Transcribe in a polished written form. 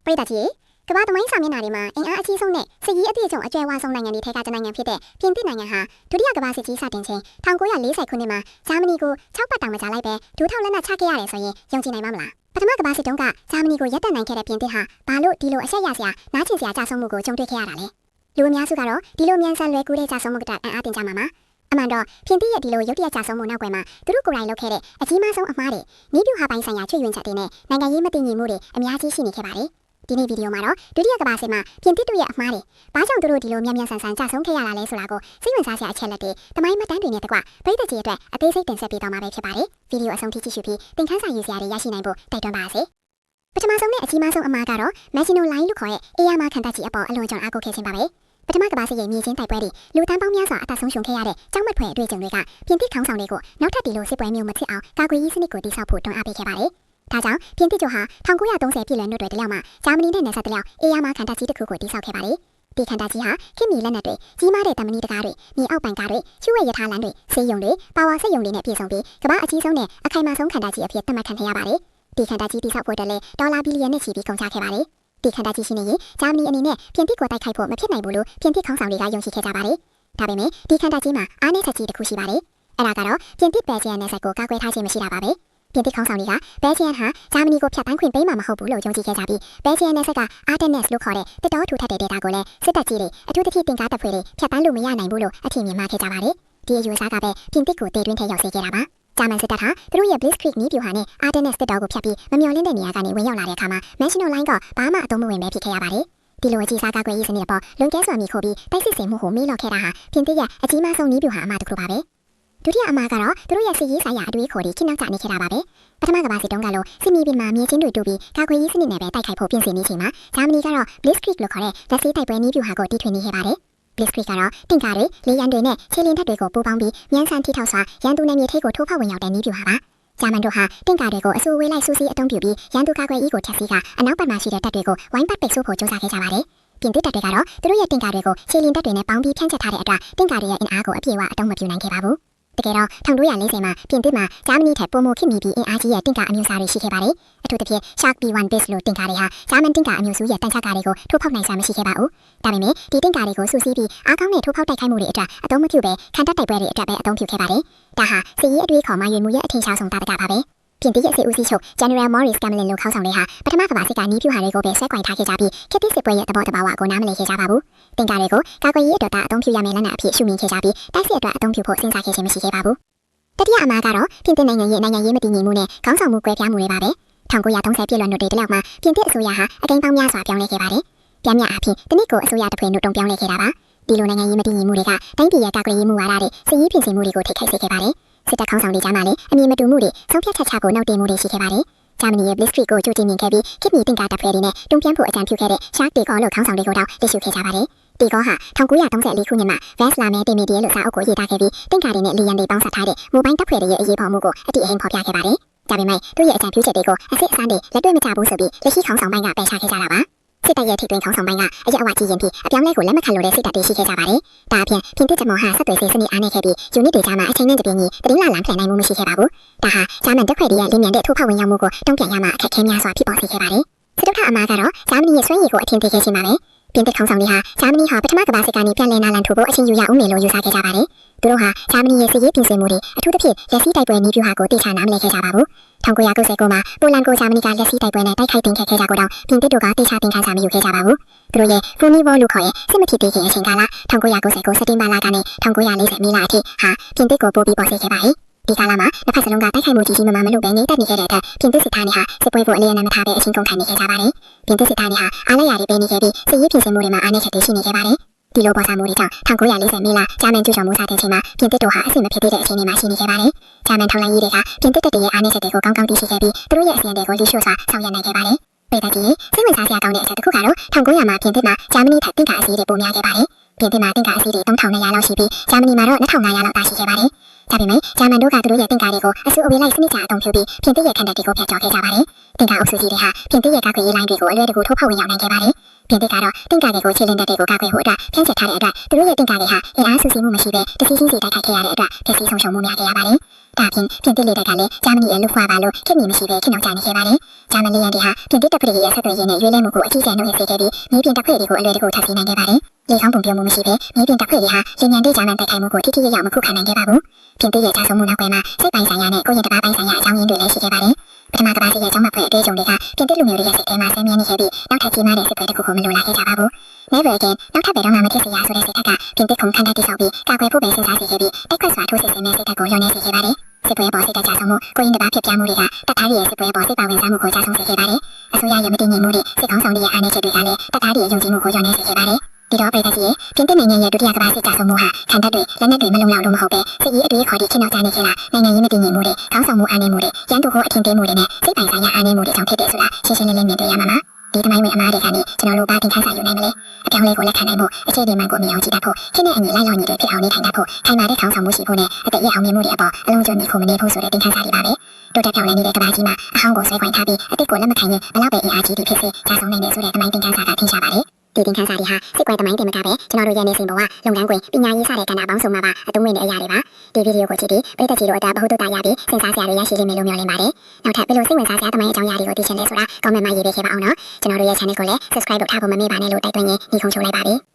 ပရိသတ်ကြီးကမ္ဘာသမိုင်းစာမျက်နှာတွေမှာအင်အားအကြီးဆုံးနဲ့စစ်ရေးအပြည့်အစုံအကြွယ်ဝဆုံးနိုင်ငံတွေထဲကနိုင်ငံဖြစ်တဲ့ပြင်သစ်နိုင်ငံဟာဒုတိယကမ္ဘာစစ်ကြီးစတင်ချိန်1940ခုနှစ်မှာဂျာမနီကို6ပတ်တောင်မကြာလိုက်ပဲဒူးထောက်လက်နက်ချခဲ့ရတယ်ဆိုရင်ယုံကြည်နိုင်မှာမလားပထမကမ္ဘာစစ်တုန်းကဂျာမနီကိုရပ်တန့်နိုင်ခဲ့တဲ့ပြင်သစ်ဟာဘာလို့ဒီလိုအဆက်ရစရာနားကျင်စရာကြဆုံးမှုကိုကြုံတွေ့ခဲ့ရတာလဲလူအများစုကတော့ဒီလိုမြန်ဆန်လွယ်ကူတဲ့ကြဆုံးမှုကအံ့အားသင်ကြမှာပါအမှန်တော့ပြင်သစ်ရဲ့ဒီလိုရုတ်တရက်ကြဆုံးမှုနောက်ွယ်မှာသူတို့ကိုယ်တိုင်လုပ်ခဲ့တဲ့အကြီးမားဆုံးအမှားတွေနီးပြူဟာပိုင်းဆိုင်ရာချွေယွင်းချက်တွေနဲ့နိုင်ငံရေးမတည်ငြိမ်မှုတွေအများကြီးရှိနေခဲ့ပါတယ်ဒီနေ့ဗီဒီယိုမှာတော့ဒုတိယကမ္ဘာစစ်မှာပြင်သစ်တို့ရဲ့အမှားတွေဘာကြောင့်သူတို့ဒီလိုမြန်မြန်ဆန်ဆန်ကြဆုံးခဲ့ရတာလဲဆိုတာကိုစိတ်ဝင်စားစရာအချက်လက်တွေတမိုင်းမှတ်တမ်းတွေနဲ့တကွပရိသတ်ကြီးအတွက်အသေးစိတ်တင်ဆက်ပေးသွားမှာပဲဖြစ်ပါတယ်ဗီဒီယိုအဆုံးထိကြည့်ရှုပြီးသင်ခန်းစာယူစရာတွေရရှိနိုင်ဖို့တိုက်တွန်းပါရစေပထမဆုံးနဲ့အကြီးမားဆုံးအမှားကတော့ Maginot Line လို့ခေါ်တဲ့အေးရမခံတပ်ကြီးအပေါ်အလွန်ကျွံအားကိုးခဲ့ခြင်းပါပဲပထမကမ္ဘာစစ်ရဲ့မြေချင်းတိုက်ပွဲတွေလူတန်းပေါင်းများစွာအသက်ဆုံးရှုံးခဲ့ရတဲ့ကြောက်မက်ဖွယ်အတွေ့အကြုံတွေကပြင်သစ်ခေါင်းဆောင်တွေကိုနောက်ထပ်ဒီလိုစစ်ပွဲမျိုးမဖြစ်အောင်ကာကွယ်ရေးစနစ်ကိုတည်ဆောက်ဖို့တွန်းအားပေးခဲ့ပါတယ်ဒါကြောင့်ပြင်သစ်တို့ဟာ1930ပြည်လွန်နှစ်တွေတလျောက်မှာဂျာမနီနဲ့နယ်စပ်တလျောက်အေးရမခံတပ်ကြီးတစ်ခုကိုတည်ဆောက်ခဲ့ပါတယ်ဒီခံတပ်ကြီးဟာခေတ်မီလက်နက်တွေကြီးမားတဲ့တမနီတကားတွေမြေအောက်ပိုင်ကားတွေရွှေဝဲရထားလမ်းတွေဆေးရုံတွေပါဝါစက်ရုံတွေနဲ့ပြည့်စုံပြီးကမ္ဘာအကြီးဆုံးနဲ့အခိုင်အမာဆုံးခံတပ်ကြီးအဖြစ်သတ်မှတ်ခံခဲ့ရပါတယ်ဒီခံတပ်ကြီးတည်ဆောက်ဖို့တက်လဲဒေါ်လာဘီလီယံနဲ့ချီပြီးကုန်ကျခဲ့ပါတယ်ဒီခံတပ်ကြီးရှိနေရင်ဂျာမနီအနေနဲ့ပြင်သစ်ကိုတိုက်ခိုက်ဖို့မဖြစ်နိုင်ဘူးလို့ပြင်သစ်ခေါင်းဆောင်တွေကယုံကြည်ခဲ့ကြပါတယ်ဒါပေမဲ့ဒီခံတပ်ကြီးမှာအားနည်းချက်ကြီးတစ်ခုရှိပါတယ်အဲ့ဒါကတော့ပြင်သစ်ဘယ်ဂျီယန်နယ်စပ်ကိုကာကွယ်ထားခြင်းမရှိတာပါပဲပြင်သစ်ခေါင်းဆောင်တွေကဘယ်ဂျီယန်ဟာဂျာမနီကိုဖျက်ဆီးခွင့်ပေးမှာမဟုတ်ဘူးလို့ယုံကြည်ခဲ့ကြပြီးဘယ်ဂျီယန်နယ်စပ်ကအာတနက်စ်လို့ခေါ်တဲ့တစ်တော်ထူထပ်တဲ့ဒေတာကိုလည်းစစ်တပ်ကြီးတွေအထူးသဖြင့်တင်ကားတပ်ဖွဲ့တွေဖျက်ဆီးလို့မရနိုင်ဘူးလို့အထင်မြင်မှခဲ့ကြပါတယ်ဒီအယူအဆကပဲပြင်သစ်ကိုတေတွင်းထဲရောက်စေခဲ့တာပါဂျာမန်စစ်တပ်ဟာသူတို့ရဲ့ Blitzkrieg နည်းဗျူဟာနဲ့အာတနက်စ်တစ်တော်ကိုဖျက်ပြီးမမျှော်လင့်တဲ့နေရာကနေဝင်ရောက်လာတဲ့အခါမှာ Maginot Line ကဘာမှအသုံးမဝင်ပဲဖြစ်ခဲ့ရပါတယ်ဒီလိုအကြီးစားကာကွယ်ရေးစနစ်အပေါ်လွန်ကဲစွာမိခိုးပြီးတိုက်စစ်ဆင်မှုကိုမေးလော့ခဲ့တာဟာပြင်သစ်ရဲ့အကြီးမားဆုံးနည်းဗျူဟာအမှားတစ်ခုပါပဲဒုတိယအမှားကတော့သူတို့ရဲ့စစ်ရေးဆိုင်ရာအတွေးခေါ်တွေခိနောက်ကျနေခဲ့တာပါပဲပထမကမ္ဘာစစ်တုန်းကလို့စစ်မြေပြင်မှာမြေချင်းတွေတူပြီးကာကွယ်ရေးစနစ်နဲ့ပဲတိုက်ခိုက်ဖို့ပြင်ဆင်နေချိန်မှာဂျာမနီကတော့ Blitzkrieg လို့ခေါ်တဲ့လက်စေးတိုက်ပွဲနည်းဗျူဟာကိုတီထွင်နေခဲ့ပါတယ် Blitzkrieg ကတော့တင်ကားတွေလေယာဉ်တွေနဲ့ခြေလျင်တပ်တွေကိုပူးပေါင်းပြီးမြန်ဆန်ထိထောက်စွာရန်သူနယ်မြေထိပ်ကိုထိုးဖောက်ဝင်ရောက်တဲ့နည်းဗျူဟာပါဂျာမန်တို့ဟာတင်ကားတွေကိုအဆူဝေးလိုက်စူးစီးအုံပြုပြီးရန်သူကာကွယ်ရေးကိုထက်စီကအနောက်ဘက်မှာရှိတဲ့တပ်တွေကိုဝိုင်းပတ်ပိတ်ဆို့ဖို့ကြိုးစားခဲ့ကြပါတယ်ပြင်သစ်တပ်တွေကတော့သူတို့ရဲ့တင်ကားတွေကိုခြေလျင်တပ်တွေနဲ့ပေါင်းပြီးဖြန့်ချက်ထားတဲ့အတွက်တင်ကားတွေရဲ့အင်အားကိုအပြည့်အဝအသုံးမပြုနိုင်ခဲ့ပါဘူးတကယ်တော့1940မှာပြင်သစ်မှာဂျာမနီထက်ပိုမိုခေတ်မီပြီးအင်အားကြီးရဲ့တင်ကားအမျိုးအစားတွေရှိခဲ့ပါတယ်အထူးသဖြင့် Shark B1 Bis လို့တင်ကားတွေဟာဂျာမန်တင်ကားအမျိုးစုရဲ့တန်ချကားတွေကိုထိုးဖောက်နိုင်စွမ်းမရှိခဲ့ပါဘူးဒါပေမဲ့ဒီတင်ကားတွေကိုစူးစီးပြီးအားကောင်းတဲ့ထိုးဖောက်တိုက်ခိုက်မှုတွေအတွက်အသုံးမပြုဘဲခံတပ်တိုက်ပွဲတွေအတွက်ပဲအသုံးပြုခဲ့ပါတယ်ဒါဟာစစ်ရေးအတွေးခေါ်မှရွေမှုရဲ့အထင်ရှားဆုံးတာတကပါပဲပြင်သစ်ရဲ့စစ်ဦးစီးချုပ် General Maurice Gamelin လို့ခေါင်းဆောင်တွေဟာပထမကမ္ဘာစစ်ကနီးပြူဟာတွေကိုပဲဆွဲကွင်ထားခဲ့ကြပြီးခေတ်သစ်စစ်ပွဲရဲ့သဘောတဘာဝကိုနားမလည်ခဲ့ကြပါဘူး။တင်ကားတွေကိုကာကွယ်ရေးအတွက်အသုံးပြုရမယ့်လက်နက်အဖြစ်ရှုမြင်ခဲ့ကြပြီးတိုက်စစ်အတွက်အသုံးပြုဖို့စဉ်းစားခဲ့ခြင်းမရှိခဲ့ပါဘူး။တတိယအမှားကတော့ပြင်သစ်နိုင်ငံရေးမတည်ငြိမ်မှုနဲ့ခေါင်းဆောင်မှုကွဲပြားမှုတွေပါပဲ။1930ပြည်လွန်နှစ်တွေတလောက်မှာပြင်သစ်အစိုးရဟာအကိန်းပေါင်းများစွာပြောင်းလဲခဲ့ပါတယ်။ပြန်မြအဖြစ်တနစ်ကိုအစိုးရတစ်ဖွဲ့နှုတ်တုံပြောင်းလဲခဲ့တာပါ။ဒီလိုနိုင်ငံရေးမတည်ငြိမ်မှုတွေကတိုင်းပြည်ရဲ့ကာကွယ်ရေးမှုဝါဒတွေစစ်ရေးပြင်ဆင်မှုတွေကိုထိခိုက်စေခဲ့ပါတယ်။စစ်တပ်ခေါင်းဆောင်တွေကြားမှာလည်းအမြင်မတူမှုတွေဆုံးဖြတ်ချက်ချကိုနောက်တင်မှုတွေရှိခဲ့ပါတယ်။ဂျာမနီရဲ့ Blitzkrieg ကိုကြိုတင်မြင်ခဲ့ပြီးခေတ်မီတင်ကားတပ်ဖွဲ့တွေနဲ့တွန်းပြန်ဖို့အကြံပြုခဲ့တဲ့ Shark တေကောလို့ခေါင်းဆောင်တွေကိုတော့လက်ရှိခဲ့ကြပါတယ်။တေကောဟာ1934ခုနှစ်မှာ Vest la Mer Temedier လို့စာအုပ်ကိုရေးသားခဲ့ပြီးတင်ကားတွေနဲ့လေယာဉ်တွေပေါင်းစပ်ထားတဲ့မိုဘိုင်းတပ်ဖွဲ့တွေရဲ့အရေးပေါ်မှုကိုအတိအဟိမ်ဖော်ပြခဲ့ပါတယ်။ဒါပေမဲ့သူ့ရဲ့အကြံပြုချက်တွေကိုအစစ်အစမ်းတွေလက်တွေ့မကျဘူးဆိုပြီးလက်ရှိခေါင်းဆောင်ပိုင်းကပယ်ချခဲ့ကြတာပါ။စစ်တပ်ရဲ့ထိတွင်ခေါင်းဆောင်ပိုင်းကအရက်အဝကြီးရင်ပြီးအပြောင်းလဲကိုလက်မခံလို့တဲ့စစ်တပ်တွေရှိခဲ့ကြပါတယ်။ဒါအပြင်ပြင်သစ်ဂျမွန်ဟာဆက်သွယ်ရေးစနစ်အားနည်းခဲ့ပြီးယူနစ်တွေကြားမှာအချိန်နဲ့တပြေးညီတင်းလာလမ်းဖလှယ်နိုင်မှုမရှိခဲ့ပါဘူး။ဒါဟာဂျာမန်တပ်ဖွဲ့တွေရဲ့လင်းမြန်တဲ့ထိုးဖောက်ဝင်ရောက်မှုကိုတုံ့ပြန်ရမှာအခက်အခဲများစွာဖြစ်ပေါ်စေခဲ့ပါတယ်။စစ်တပ်ကအမှားကတော့ဂျာမနီရဲ့စွမ်းရည်ကိုအထင်သေးခဲ့ခြင်းပါပဲ။ပြင်သစ်ခေါင်းဆောင်တွေဟာဂျာမနီဟာပထမကမ္ဘာစစ်ကနေပြန်လည်နာလန်ထိုးဖို့အချိန်ယူရအောင်မယ်လို့ယူဆခဲ့ကြပါတယ်။သူတို့ဟာဂျာမနီရဲ့စစ်ရေးပြင်ဆင်မှုတွေအထူးသဖြင့်လက်စီးတိုက်ပွဲနည်းဗျူဟာကိုတိကျနားမလည်ခဲ့ကြပါဘူး။1999မှာပိုလန်ကိုဂျာမနီကလက်စီးတိုက်ပွဲနဲ့တိုက်ခိုက်တင်ခဲ့ကြတော့ပြင်သစ်တို့ကတိကျတင်ခန်းစာမယူခဲ့ကြပါဘူး။သူတို့ရဲ့ Front War လို့ခေါ်တဲ့စစ်မဖြစ်သေးခင်အချိန်ကာလ1999စက်တင်ဘာလကနေ1940မေလအထိဟာပြင်သစ်ကိုပို့ပြီးပေါ်စေခဲ့ပါ၏။ဒီကာလမှာနှစ်ဖက်စလုံးကတိုက်ခိုက်မှုကြီးကြီးမားမားမလုပ်ဘဲနေတက်နေခဲ့တဲ့အတွက်ပြင်သစ်စစ်သားတွေဟာစစ်ပွဲကိုအလျင်မထားဘဲအချင်းကုန်ခံနေခဲ့ကြပါတယ်။ပြင်သစ်စစ်သားတွေဟာအားလည်းရာတွေပေးနေခဲ့ပြီးစစ်ရေးပြင်ဆင်မှုတွေမှာအားနည်းချက်တွေရှိနေခဲ့ပါတယ်။ဒီလိုပေါ်ဆောင်မှုတွေကြောင့်1940မေလဂျာမန်ကျူးကျော်မှုစတင်ချိန်မှာပြင်သစ်တို့ဟာအဆင်မပြေတဲ့အခြေအနေမှာရှိနေခဲ့ပါတယ်။ဂျာမန်ထောက်လှမ်းရေးတွေကပြင်သစ်တပ်တွေရဲ့အားနည်းချက်တွေကိုကောင်းကောင်းသိရှိခဲ့ပြီးသူတို့ရဲ့အစီအစဉ်တွေကိုလိရှို့စွာဆောင်ရွက်နိုင်ခဲ့ပါတယ်။ပြည်သူတွေစိတ်ဝင်စားစရာကောင်းတဲ့အချက်တစ်ခုကတော့1900မှာပြင်သစ်မှာဂျာမနီထက်တင်ကားအစီးတွေပိုများခဲ့ပါတယ်။ပြင်သစ်မှာတင်ကားအစီးတွေ3200လောက်ရှိပြီးဂျာမနီမှာတော့2500လောက်တာရှိခဲ့ပါတယ်။ဒါပေမဲ့ဂျာမန်တို့ကသူတို့ရဲ့တင်ကားတွေကိုအဆူအဝေးလိုက်စနစ်ကျအသုံးပြုပြီးပြင်သစ်ရဲ့ခံတပ်တွေကိုဖျက်ချော်ခဲ့ကြပါတယ်။တင်ကားအုပ်စုကြီးတွေဟာပြင်သစ်ရဲ့ကာကွယ်ရေးလိုင်းတွေကိုအလွယ်တကူထိုးဖောက်ဝင်ရောက်နိုင်ခဲ့ပါတယ်။ပြင်သစ်ကတော့တင်ကားတွေကိုခြေလင်းတပ်တွေကိုကာကွယ်ဖို့အတွက်ဖြန့်ကျက်ထားတဲ့အတွက်သူတို့ရဲ့တင်ကားတွေဟာအင်အားစုစည်းမှုမရှိဘဲတစီးချင်းစီတိုက်ခိုက်ခဲ့ရတဲ့အတွက်ပျက်စီးဆုံးရှုံးမှုများခဲ့ရပါတယ်။ ဒါဖြင့်ပြင်သစ်လေတပ်ကလည်းဂျာမနီရဲ့လူခွာပါလို့ခင်မီမရှိပဲခင်အောင်ကြနေခဲ့ပါတယ်ဂျာမနီရန်တီဟာပြင်သစ်တပ်ဖွဲ့ရဲ့ဆက်သွယ်ရေးနဲ့ရွေးလဲမှုကိုအကြီးအကျယ်နှုတ်ရစေခဲ့ပြီးမြေပြင်တပ်ဖွဲ့တွေကိုအလွယ်တကူထပ်စီနိုင်ခဲ့ပါတယ်လေကောင်းပုံပြမှုမရှိပဲမြေပြင်တပ်ဖွဲ့တွေဟာလေညံတဲ့ဂျာမန်တိုက်ခိုက်မှုကိုထိထိရောက်ရောက်မခုခံနိုင်ခဲ့ပါဘူးပြင်သစ်ရဲ့ကြာဆုံးမှုနောက်ကွယ်မှာစိတ်ပိုင်းဆိုင်ရာနဲ့ကိုယ်ရင်တပါးပိုင်းဆိုင်ရာအကြောင်းရင်းတွေလည်းရှိခဲ့ပါတယ်ပထမကမ္ဘာစစ်ရဲ့ကျောင်းမဖွဲ့အတွေ့အကြုံတွေကပြင်သစ်လူမျိုးတွေရဲ့စိတ်ထဲမှာဆင်းရဲနေခဲ့ပြီးနောက်ထပ်ကြီးမားတဲ့စစ်ပွဲတစ်ခုကိုမလိုလားခဲ့ကြပါဘူး Never again နောက်ထပ်ဘယ်တော့မှမဖြစ်စေရဆိုတဲ့စိတ်ဓာတ်ကပြင်သစ်ခုံခန့်တဲ့တိဆောက်ပြီးကာကွယ်ဖို့ပဲစဉ်းစားစေခဲ့ပြီးတိုက်ခွက်စွာထိုးစစ်ဆင်တဲ့စိတ်ဓာတ်ကိုလျော့နေစေခဲ့ပါတယ်စစ်ပွဲပေါ်စိတ်ဓာတ်ကြဆုံးမှုကိုရင်တပါးဖြစ်ပြမှုတွေကတပ်သားတွေရဲ့စစ်ပွဲပေါ်စိတ်ပါဝင်စားမှုကိုကြဆုံးစေခဲ့ပါတယ်အစိုးရရဲ့မတည်ငြိမ်မှုတွေစစ်ကောင်းဆောင်တွေရဲ့အားနည်းချက်တွေကလည်းတပ်သားတွေရဲ့ယုံကြည်မှုကိုလျော့နေစေခဲ့ပါတယ်ဒီတော့ပြည်သက်ကြီးပြင်သစ်နိုင်ငံရဲ့ဒုတိယကမ္ဘာစစ်ကြဆုံးမှုဟာခံတပ်တွေလက်နက်တွေမလုံလောက်လို့မဟုတ်ပဲစစ်ရေးအတွေ့အခေါ်တွေခင်းနောက်ကျနေခဲ့တာနိုင်ငံရေးမတည်ငြိမ်မှုတွေကောင်းဆောင်မှုအားနည်းမှုတွေရန်သူကိုအထင်သေးမှုတွေနဲ့စိတ်ပိုင်ဆိုင်ရာအားနည်းမှုတွေကြောင့်ဖြစ်တယ်ဆိုတာရှင်းရှင်းလင်းလင်းမြင်တွေ့ရမှာပါဒီတမိုင်းဝင်အမားတွေကနေကျွန်တော်တို့ဘာသင်ခန်းစာယူနိုင်မလဲအပြောင်းလဲကိုလက်ခံနိုင်ဖို့အခြေအနေမှန်ကိုမြင်အောင်ကြည့်တတ်ဖို့ခင်းတဲ့အညီလိုက်လျော်ညီတွေဖြစ်အောင်နေထိုင်တတ်ဖို့ခိုင်မာတဲ့ခေါင်းဆောင်မှုရှိဖို့နဲ့အသက်ရအောင်မြင်မှုတွေအပေါ်အလုံးစုံနေခုမနေဖို့ဆိုတဲ့သင်ခန်းစာတွေပါပဲတိုးတက်ပြောင်းလဲနေတဲ့ကမ္ဘာကြီးမှာအဟောင်းကိုဆွဲခွင်ထားပြီးအသက်ကိုလက်မခံရင်ဘလောက်ပဲအင်အားကြီးတွေဖြစ်စေကြာဆုံးနိုင်တယ်ဆိုတဲ့တမိုင်းသင်ခန်းစာကထင်ရှားပါတယ်ဒီသင်ခန်းစာတွေဟာစစ်ကွဲတမိုင်းတင်မကပဲကျွန်တော်တို့ရဲ့နေစဉ်ဘဝလုပ်ငန်းခွင်ပညာရေးစတဲ့ကဏ္ဍပေါင်းစုံမှာပါအသုံးဝင်တဲ့အရာတွေပါဒီဗီဒီယိုကိုကြည့်ပြီးပြည်သက်ကြီးတို့အတာဘဟုတုတရပြီးစဉ်းစားစရာတွေရရှိလိမ့်မယ်လို့မျှော်လင့်ပါတယ်နောက်ထပ်ဘယ်လိုစိတ်ဝင်စားစရာတမိုင်းအကြောင်းအရာတွေကိုသိချင်လဲဆိုတာ comment မှာရေးပေးခဲ့ပါအောင်နော်ကျွန်တော်တို့ရဲ့ channel ကိုလည်း subscribe လုပ်ထားဖို့မမေ့ပါနဲ့လို့တိုက်တွန်းရင်းညီခုံချိုးလိုက်ပါပြီ